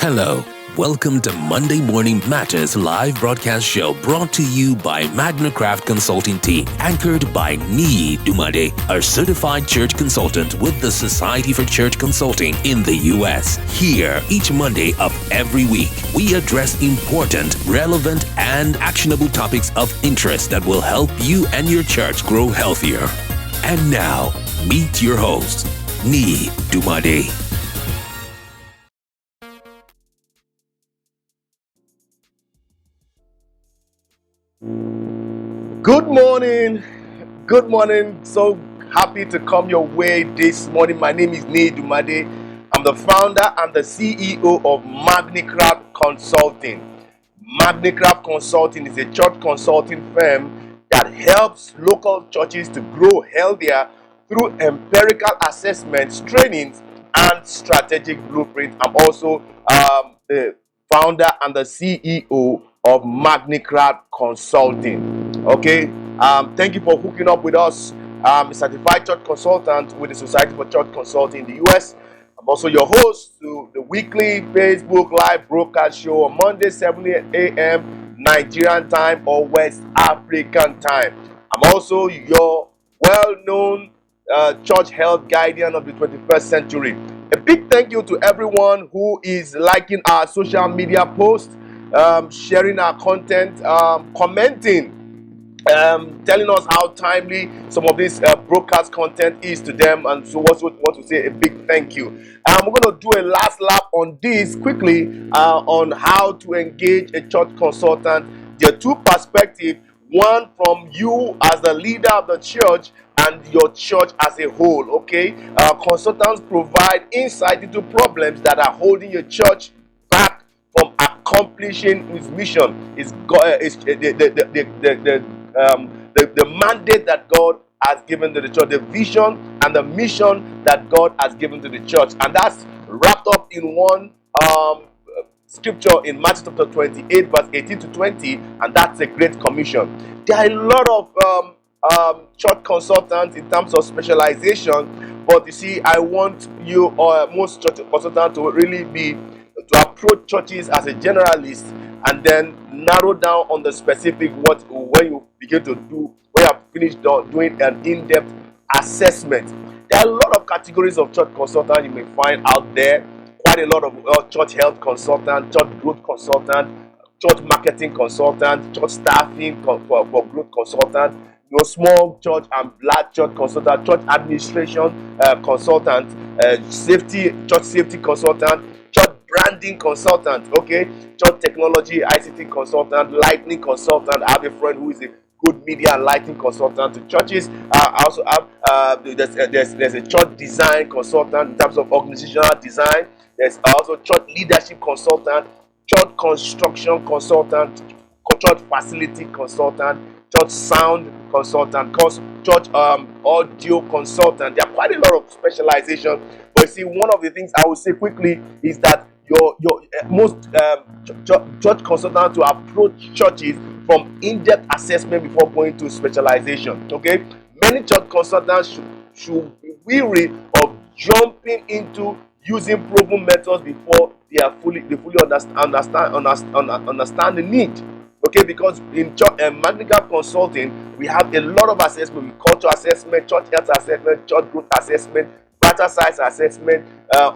Hello, welcome to Monday Morning Matters live broadcast show brought to you by Magnicraft Consulting Team, anchored by Niyi, a certified church consultant with the Society for Church Consulting in the U.S. Here, each Monday of every week, we address important, relevant, and actionable topics of interest that will help you and your church grow healthier. And now, meet your host, Niyi. Good morning. Good morning. So happy to come your way this morning. My name is Niyi. I'm the founder and the CEO of Magnicraft Consulting. Magnicraft Consulting is a church consulting firm that helps local churches to grow healthier through empirical assessments, trainings, and strategic blueprint. I'm also the founder and the CEO of Magnicraft Consulting. Okay, thank you for hooking up with us. I'm a certified church consultant with the Society for Church Consulting in the US. I'm also your host to the weekly Facebook Live broadcast show on Monday, 7 a.m. Nigerian time or West African time. I'm also your well-known church health guardian of the 21st century. A big thank you to everyone who is liking our social media posts, sharing our content, commenting, telling us how timely some of this broadcast content is to them, and so also want to say a big thank you. We're going to do a last lap on this quickly on how to engage a church consultant. There are two perspectives: one from you as the leader of the church and your church as a whole. Okay, consultants provide insight into problems that are holding your church back from accomplishing its mission. Is the mandate that God has given to the church, the vision and the mission that God has given to the church, and that's wrapped up in one scripture in Matthew chapter 28, verse 18 to 20, and that's the Great Commission. There are a lot of church consultants in terms of specialization, but you see, I want you or most church consultants to really be to approach churches as a generalist and then narrow down on the specific when you begin to do, when you have finished doing an in-depth assessment. There are a lot of categories of church consultant you may find out there. Quite a lot of church health consultant, church growth consultant, church marketing consultant, church staffing for growth consultant, small church and large church consultant, church administration consultant, church safety consultant, church branding consultant, okay, church technology, ICT consultant, lighting consultant. I have a friend who is a good media and lighting consultant to churches. I also have there's a church design consultant in terms of organizational design. There's also church leadership consultant, church construction consultant, church facility consultant, church sound consultant, church audio consultant. There are quite a lot of specialization. But you see, one of the things I will say quickly is that your most church consultants to approach churches from in-depth assessment before going to specialization. Okay, many church consultants should be weary of jumping into using proven methods before they fully understand the need. Okay, because in Magnicraft Consulting, we have a lot of assessment: culture assessment, church health assessment, church growth assessment, battle size assessment,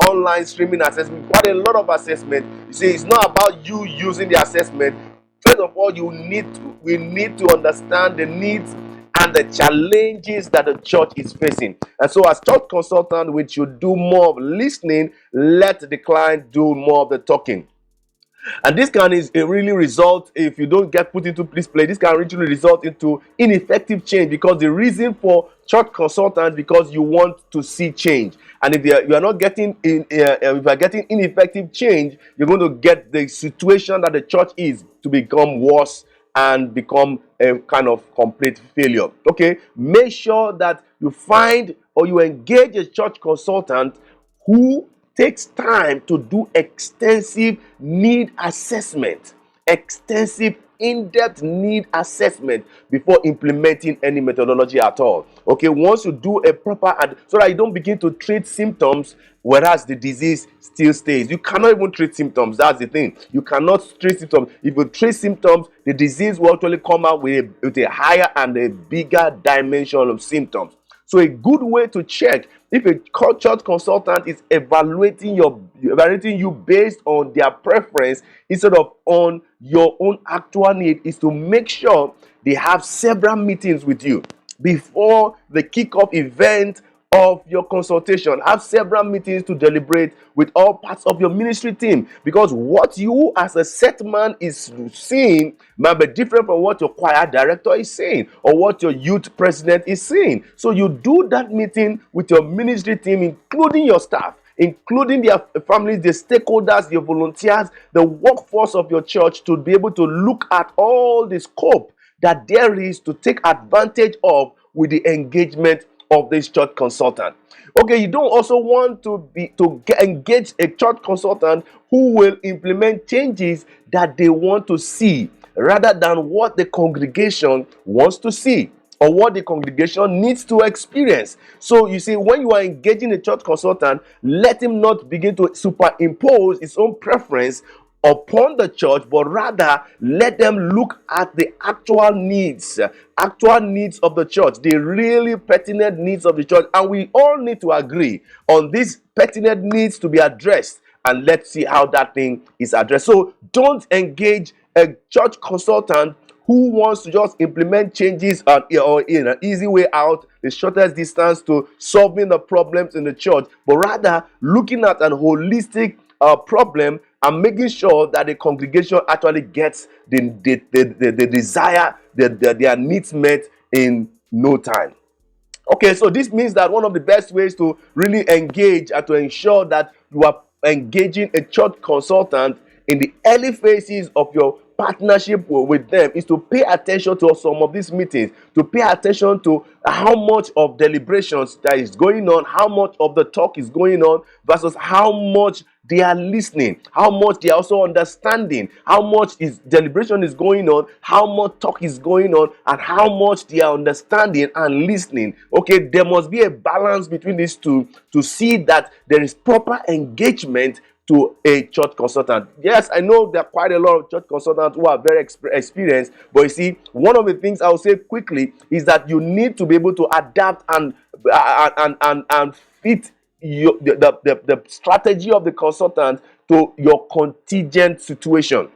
online streaming assessment. Quite a lot of assessment. You see, it's not about you using the assessment. First of all, we need to understand the needs and the challenges that the church is facing. And so, as church consultant, we should do more of listening, let the client do more of the talking. And this can really result, if you don't get put into this place, this can really result into ineffective change, because the reason for church consultants, because you want to see change. And if you are not getting if you are getting ineffective change, you're going to get the situation that the church is to become worse and become a kind of complete failure. Okay, make sure that you find or you engage a church consultant who takes time to do extensive need assessment, extensive in-depth need assessment before implementing any methodology at all. Okay, once you do a proper, so that you don't begin to treat symptoms whereas the disease still stays. You cannot even treat symptoms. That's the thing. You cannot treat symptoms. If you treat symptoms, the disease will actually come out with a higher and a bigger dimension of symptoms. So a good way to check if a church consultant is evaluating you based on their preference instead of on your own actual need is to make sure they have several meetings with you before the kickoff event of your consultation. Have several meetings to deliberate with all parts of your ministry team, because what you as a set man is seeing might be different from what your choir director is saying or what your youth president is saying. So you do that meeting with your ministry team, including your staff, including their families, the stakeholders, your volunteers, the workforce of your church, to be able to look at all the scope that there is to take advantage of with the engagement of this church consultant. Okay, you don't also want to engage a church consultant who will implement changes that they want to see rather than what the congregation wants to see or what the congregation needs to experience. So you see, when you are engaging a church consultant, let him not begin to superimpose his own preference upon the church, but rather let them look at the actual needs of the church, the really pertinent needs of the church. And we all need to agree on these pertinent needs to be addressed, and let's see how that thing is addressed. So don't engage a church consultant who wants to just implement changes or in an easy way out, the shortest distance to solving the problems in the church, but rather looking at an holistic problem and making sure that the congregation actually gets the desire, their needs met in no time. Okay, so this means that one of the best ways to really engage and to ensure that you are engaging a church consultant in the early phases of your partnership with them is to pay attention to some of these meetings, to pay attention to how much of deliberations that is going on, how much of the talk is going on versus how much they are listening, how much they are also understanding, how much is deliberation is going on, how much talk is going on, and how much they are understanding and listening. Okay, there must be a balance between these two to see that there is proper engagement to a church consultant. Yes, I know there are quite a lot of church consultants who are very experienced, but you see, one of the things I'll say quickly is that you need to be able to adapt and fit the strategy of the consultant to your contingent situation.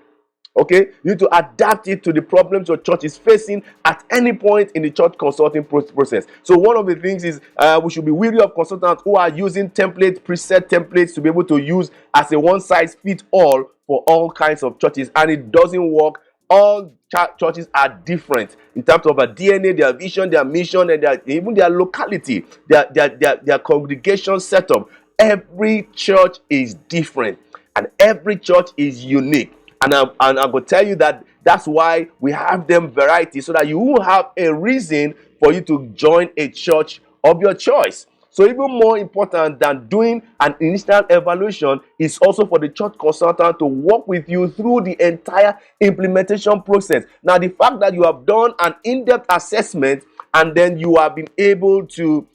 Okay, you need to adapt it to the problems your church is facing at any point in the church consulting process. So one of the things is we should be wary of consultants who are using preset templates to be able to use as a one-size-fits-all for all kinds of churches, and it doesn't work. All churches are different in terms of a DNA, their vision, their mission, and even their locality, their congregation setup. Every church is different, and every church is unique. And I'm going to tell you that that's why we have them variety, so that you will have a reason for you to join a church of your choice. So even more important than doing an initial evaluation is also for the church consultant to work with you through the entire implementation process. Now, the fact that you have done an in-depth assessment and then you have been able to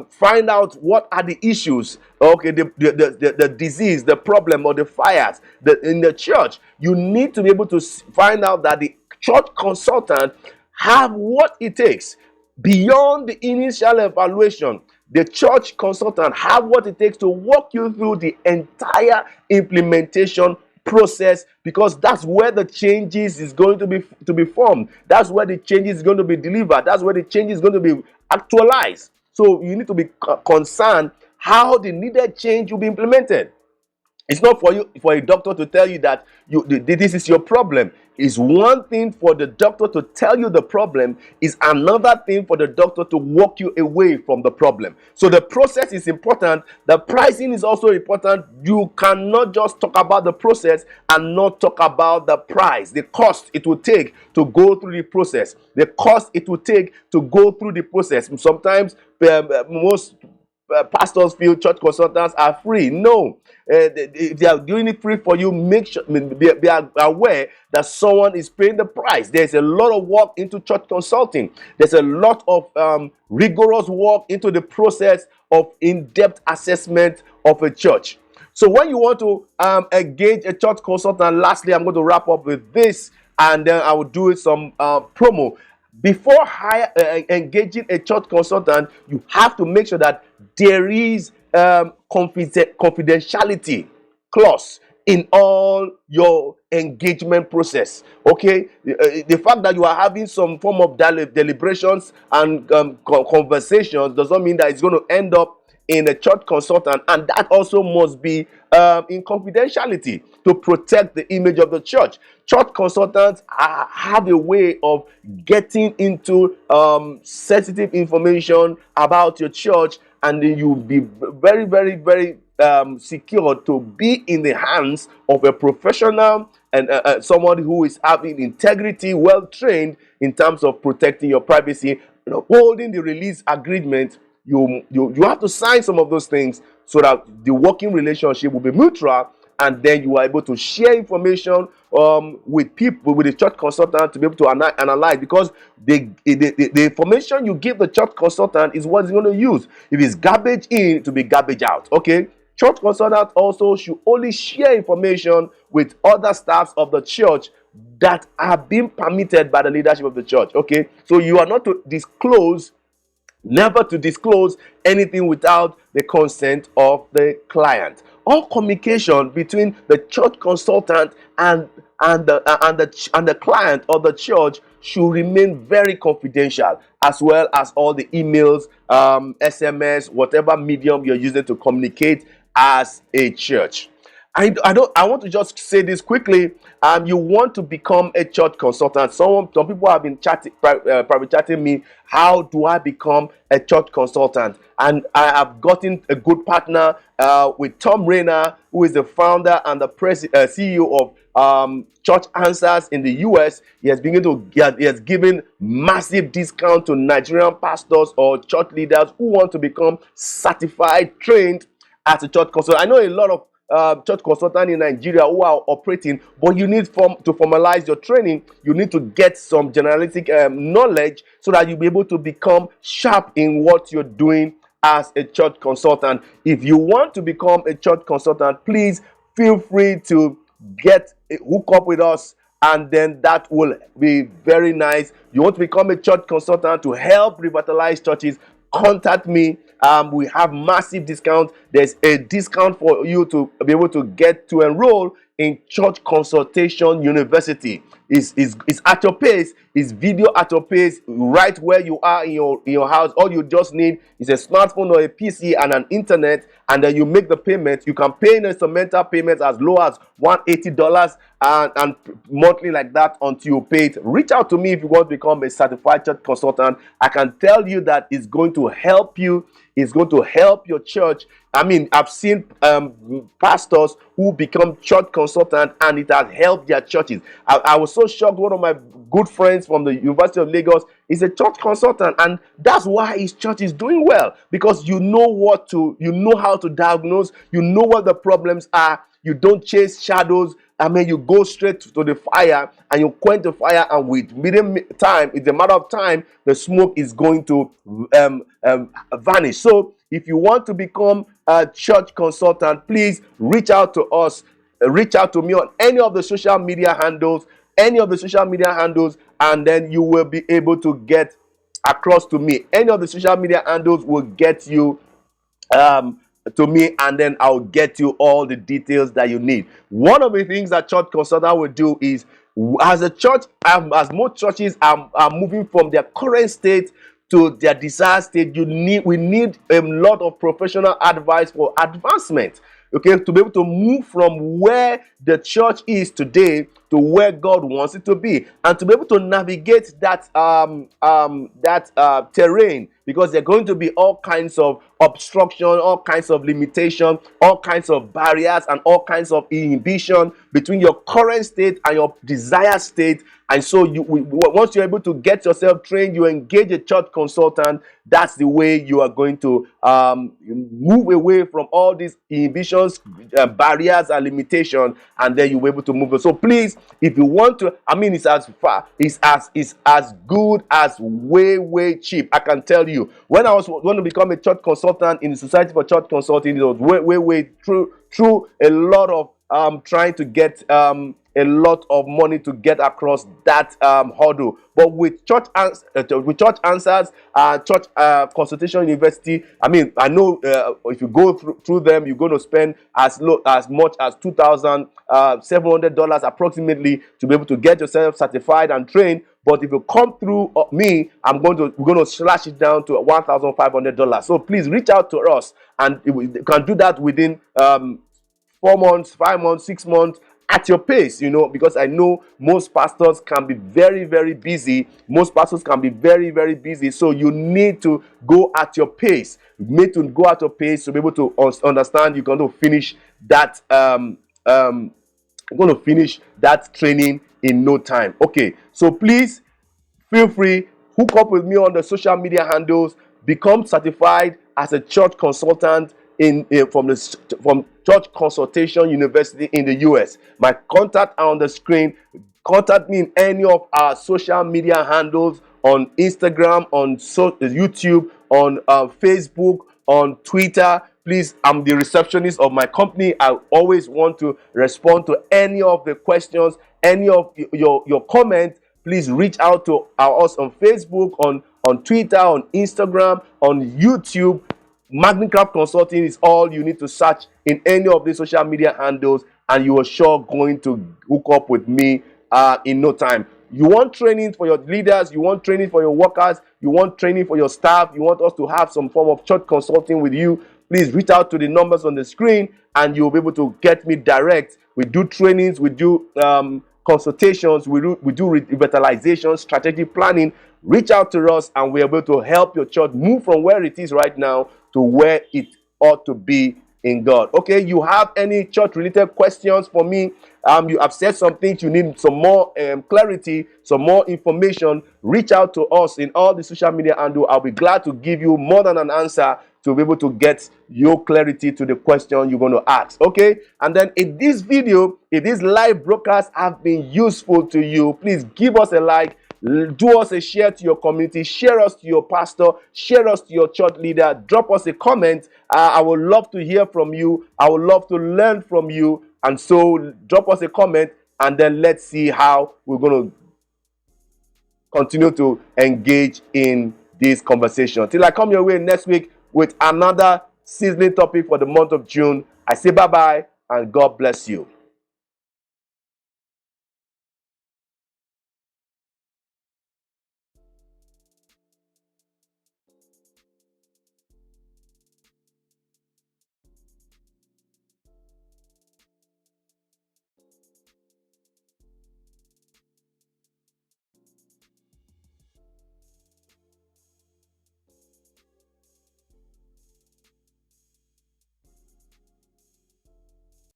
find out what are the issues, okay, the disease, the problem, or the fires in the church, you need to be able to find out that the church consultant have what it takes beyond the initial evaluation. The church consultant have what it takes to walk you through the entire implementation process, because that's where the changes is going to be formed. That's where the changes is going to be delivered. That's where the change is going to be actualized. So you need to be concerned how the needed change will be implemented. It's not for a doctor to tell you that this is your problem. It's one thing for the doctor to tell you the problem, is another thing for the doctor to walk you away from the problem. So the process is important. The pricing is also important. You cannot just talk about the process and not talk about the price, the cost it will take to go through the process, the cost it will take to go through the process. Sometimes most pastors feel church consultants are free. No, they are doing it free for you. Make sure, be aware that someone is paying the price. There's a lot of work into church consulting. There's a lot of rigorous work into the process of in-depth assessment of a church. So when you want to engage a church consultant, lastly, I'm going to wrap up with this, and then I will do some promo. Before engaging a church consultant, you have to make sure that there is confidentiality clause in all your engagement process. Okay, the fact that you are having some form of deliberations and conversations does not mean that it's going to end up in a church consultant, and that also must be in confidentiality to protect the image of the church. Church consultants have a way of getting into sensitive information about your church, and then you'll be very, very, very secure to be in the hands of a professional and someone who is having integrity, well trained in terms of protecting your privacy, holding the release agreement. You have to sign some of those things so that the working relationship will be mutual, and then you are able to share information with people, with the church consultant, to be able to analyze, because the information you give the church consultant is what he's going to use. If it's garbage in, to be garbage out. Okay, church consultants also should only share information with other staffs of the church that are being permitted by the leadership of the church. Okay, so you are not to disclose. Never to disclose anything without the consent of the client. All communication between the church consultant and the client of the church should remain very confidential, as well as all the emails, SMS, whatever medium you're using to communicate as a church. I want to just say this quickly. You want to become a church consultant. Some people have been private chatting me. How do I become a church consultant? And I have gotten a good partner with Tom Rayner, who is the founder and the CEO of Church Answers in the US. He has given massive discount to Nigerian pastors or church leaders who want to become certified, trained as a church consultant. I know a lot of church consultants in Nigeria who are operating, but you need to formalize your training. You need to get some generalistic knowledge so that you'll be able to become sharp in what you're doing as a church consultant. If you want to become a church consultant, please feel free to hook up with us, and then that will be very nice. You want to become a church consultant to help revitalize churches, contact me. We have massive discount. There's a discount for you to be able to get to enroll in Church Consultation University. It's at your pace. It's video at your pace, right where you are in your house. All you just need is a smartphone or a PC and an internet, and then you make the payment. You can pay in instrumental payments as low as $180 and monthly like that until you pay it. Reach out to me if you want to become a certified church consultant. I can tell you that it's going to help you. It's going to help your church. I mean, I've seen pastors who become church consultants, and it has helped their churches. I was so shocked. One of my good friends from the University of Lagos is a church consultant, and that's why his church is doing well, because you know how to diagnose, you know what the problems are. You don't chase shadows. I mean, you go straight to the fire and you quench the fire, and with medium time, it's a matter of time, the smoke is going to vanish. So if you want to become a church consultant, please reach out to us. Reach out to me on any of the social media handles, and then you will be able to get across to me. Any of the social media handles will get you to me, and then I'll get you all the details that you need. One of the things that church consultant will do is, as a church, as most churches are moving from their current state to their desired state, we need a lot of professional advice for advancement. Okay, to be able to move from where the church is today to where God wants it to be, and to be able to navigate that terrain, because there are going to be all kinds of obstruction, all kinds of limitation, all kinds of barriers, and all kinds of inhibition between your current state and your desired state. And so once you're able to get yourself trained, you engage a church consultant. That's the way you are going to move away from all these inhibitions, barriers, and limitations, and then you'll be able to move. So please, if you want to, it's as good as way cheap. I can tell you, when I was going to become a church consultant in the Society for Church Consulting, it was way through a lot of trying to get a lot of money to get across that hurdle. But with church answers, church consultation university, I know if you go through them, you're going to spend as much as $2,700 approximately to be able to get yourself certified and trained. But if you come through me, we're going to slash it down to $1,500. So please reach out to us, and you can do that within 4 months, 5 months, 6 months, at your pace, because I know most pastors can be very busy. Very busy. So you need to go at your pace. You need to go at your pace to be able to understand you're going to finish that. Going to finish that training in no time. Okay, so please feel free, hook up with me on the social media handles, become certified as a church consultant from Church Consultation University in the US. My contact are on the screen. Contact me in any of our social media handles, on Instagram, on YouTube, on Facebook, on Twitter. Please, I'm the receptionist of my company. I always want to respond to any of the questions, any of your comments. Please reach out to us on Facebook, on Twitter, on Instagram, on YouTube. Magnicraft Consulting is all you need to search in any of the social media handles, and you are sure going to hook up with me in no time. You want training for your leaders, you want training for your workers, you want training for your staff, you want us to have some form of church consulting with you, please reach out to the numbers on the screen, and you'll be able to get me direct. We do trainings, we do consultations, we do revitalization, strategic planning. Reach out to us, and we're able to help your church move from where it is right now to where it ought to be in God. Okay, you have any church related questions for me? You have said some things, you need some more clarity, some more information. Reach out to us in all the social media handle. I'll be glad to give you more than an answer to be able to get your clarity to the question you're going to ask. Okay, and then if this live broadcast have been useful to you, please give us a like. Do us a share to your community, share us to your pastor, share us to your church leader, drop us a comment. I would love to hear from you. I would love to learn from you. And so drop us a comment, and then let's see how we're going to continue to engage in this conversation. Till I come your way next week with another sizzling topic for the month of June, I say bye-bye and God bless you.